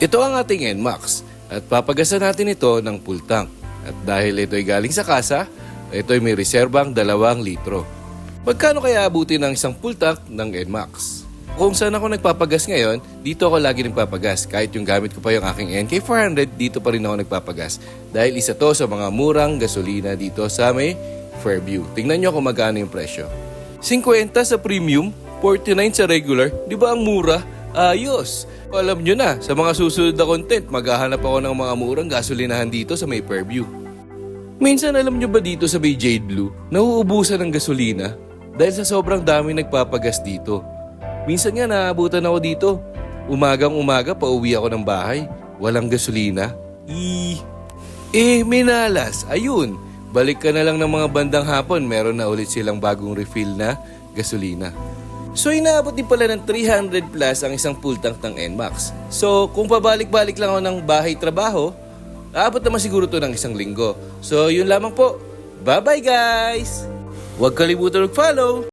Ito ang ating NMAX at papagasan natin ito ng full tank. At dahil ito ay galing sa kasa, ito ay may reserbang 2 litro. Magkano kaya abutin ng isang full tank ng NMAX? Kung saan ako nagpapagas ngayon, dito ako lagi nagpapagas. Kahit yung gamit ko pa yung aking NK400, dito pa rin ako nagpapagas. Dahil isa to sa mga murang gasolina dito sa may Fairview. Tingnan nyo kung magkano yung presyo. 50 sa premium, 49 sa regular. Di ba ang mura? Ayos! Alam nyo na, sa mga susunod na content, maghahanap ako ng mga murang gasolinahan dito sa may Fairview. Minsan alam nyo ba dito sa may Jade Blue, nauubusan ng gasolina dahil sa sobrang dami nagpapagas dito. Minsan nga naabutan ako dito. Umagang-umaga pauwi ako ng bahay. Walang gasolina. Minalas. Ayun. Balik ka na lang ng mga bandang hapon. Meron na ulit silang bagong refill na gasolina. So inaabot din pala ng 300 plus ang isang full tank ng NMAX. So kung pabalik-balik lang ako ng bahay-trabaho, aabot naman siguro to ng 1 linggo. So yun lamang po. Bye-bye guys! Huwag kalimutan mag-follow!